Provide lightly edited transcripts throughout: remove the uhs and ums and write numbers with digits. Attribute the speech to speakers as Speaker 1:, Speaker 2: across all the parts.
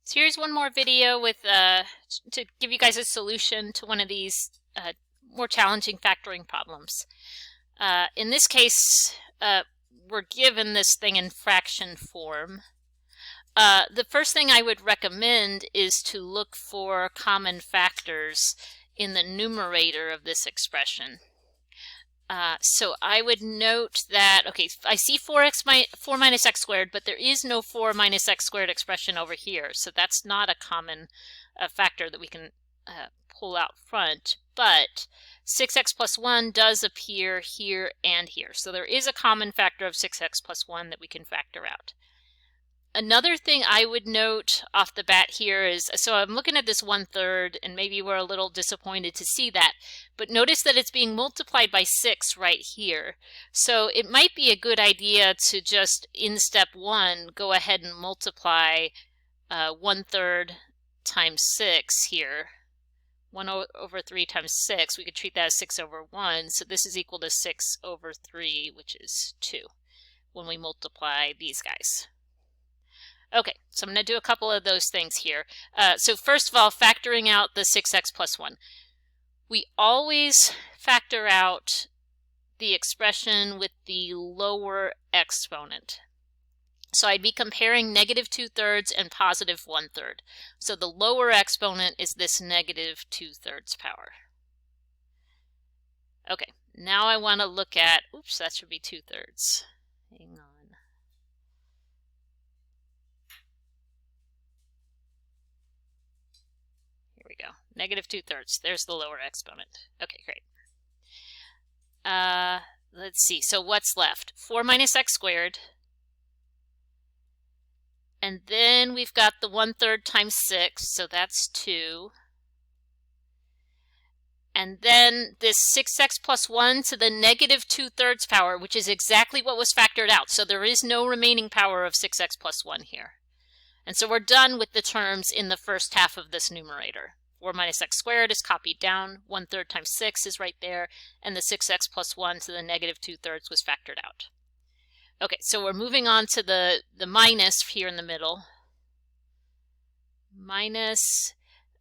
Speaker 1: So here's one more video with to give you guys a solution to one of these more challenging factoring problems. In this case, we're given this thing in fraction form. The first thing I would recommend is to look for common factors in the numerator of this expression. So I would note that, okay, I see 4 minus x squared, but there is no 4 minus x squared expression over here. So that's not a common factor that we can pull out front. But 6x plus 1 does appear here and here. So there is a common factor of 6x plus 1 that we can factor out. Another thing I would note off the bat here is, so I'm looking at this 1/3, and maybe we're a little disappointed to see that, but notice that it's being multiplied by 6 right here. So it might be a good idea to just, in step 1, go ahead and multiply 1/3 times 6 here. 1 over 3 times 6, we could treat that as 6 over 1, so this is equal to 6 over 3, which is 2, when we multiply these guys. Okay, so I'm going to do a couple of those things here. So first of all, factoring out the 6x plus 1. We always factor out the expression with the lower exponent. So I'd be comparing negative 2/3 and positive 1/3. So the lower exponent is this negative 2/3 power. Okay, now I want to look at, oops, that should be 2/3. Hang on. Here we go. Negative 2/3. There's the lower exponent. Okay, great. Let's see. So what's left? 4 minus x squared. And then we've got the 1/3 times 6, so that's 2. And then this 6x plus 1 to the negative 2/3 power, which is exactly what was factored out. So there is no remaining power of 6x plus 1 here. And so we're done with the terms in the first half of this numerator. 4 minus x squared is copied down, 1/3 times 6 is right there, and the 6x plus 1 to the negative 2/3 was factored out. Okay, so we're moving on to the minus here in the middle. Minus,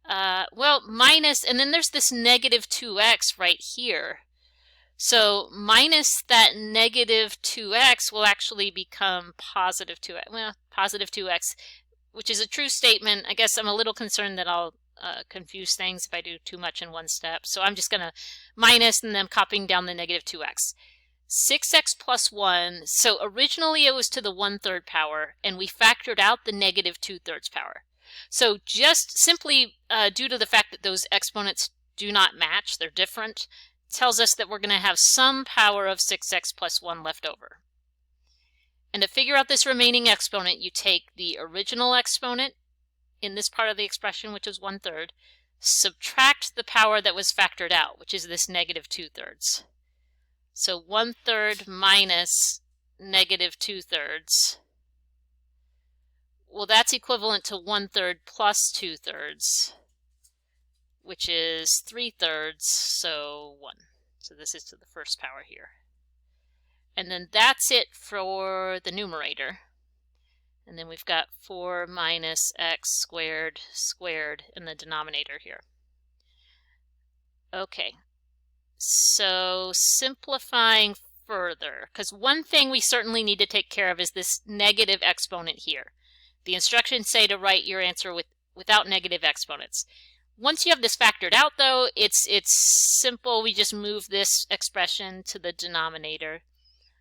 Speaker 1: minus, and then there's this negative 2x right here. So minus that negative 2x will actually become positive 2x. Well, positive 2x, which is a true statement. I guess I'm a little concerned that I'll confuse things if I do too much in one step. So I'm just going to minus and then copying down the negative 2x. 6x plus 1, so originally it was to the 1/3 power, and we factored out the negative 2/3 power. So just simply due to the fact that those exponents do not match, they're different, tells us that we're going to have some power of 6x plus 1 left over. And to figure out this remaining exponent, you take the original exponent in this part of the expression, which is 1/3, subtract the power that was factored out, which is this negative 2/3. So 1/3 minus negative 2/3. Well, that's equivalent to 1/3 plus 2/3, which is 3/3, so 1. So this is to the first power here. And then that's it for the numerator. And then we've got 4 minus x squared squared in the denominator here. Okay. So simplifying further, because one thing we certainly need to take care of is this negative exponent here. The instructions say to write your answer without negative exponents. Once you have this factored out, though, it's simple. We just move this expression to the denominator.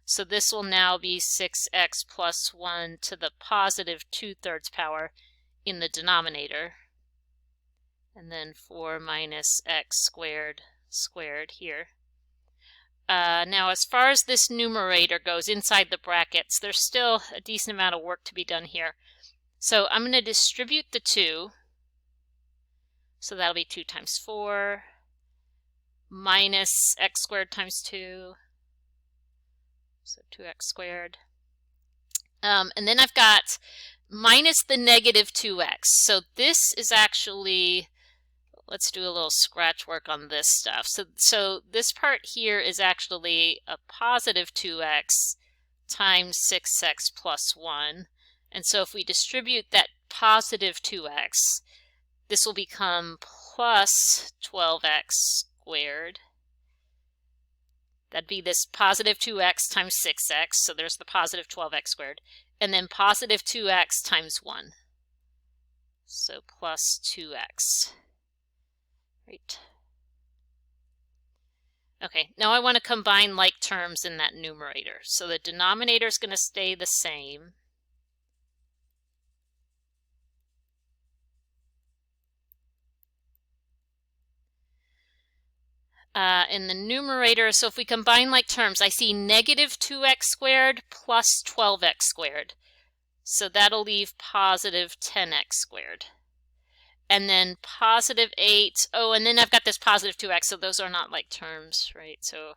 Speaker 1: So this will now be 6x plus 1 to the positive 2/3 power in the denominator. And then 4 minus x squared squared here. Now as far as this numerator goes inside the brackets, there's still a decent amount of work to be done here. So I'm going to distribute the 2. So that'll be 2 times 4 minus x squared times 2. So 2x squared. And then I've got minus the negative 2x. So this is actually, let's do a little scratch work on this stuff. So this part here is actually a positive 2x times 6x plus 1. And so if we distribute that positive 2x, this will become plus 12x squared. That'd be this positive 2x times 6x, so there's the positive 12x squared, and then positive 2x times 1, so plus 2x. Right. Okay, now I want to combine like terms in that numerator. So the denominator is going to stay the same. In the numerator, so if we combine like terms, I see negative 2x squared plus 12x squared. So that'll leave positive 10x squared. And then positive 8. Oh, and then I've got this positive 2x, so those are not like terms, right? So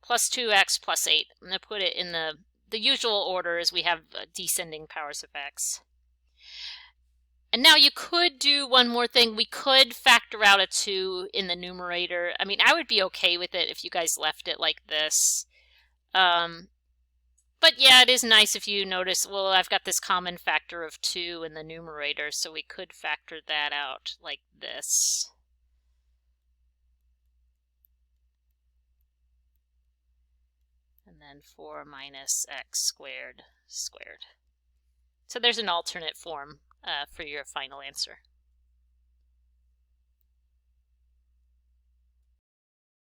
Speaker 1: plus 2x plus 8. I'm going to put it in the usual order as we have descending powers of x. And now you could do one more thing. We could factor out a 2 in the numerator. I mean, I would be okay with it if you guys left it like this. But yeah, it is nice if you notice, well, I've got this common factor of 2 in the numerator, so we could factor that out like this. And then 4 minus x squared squared. So there's an alternate form for your final answer.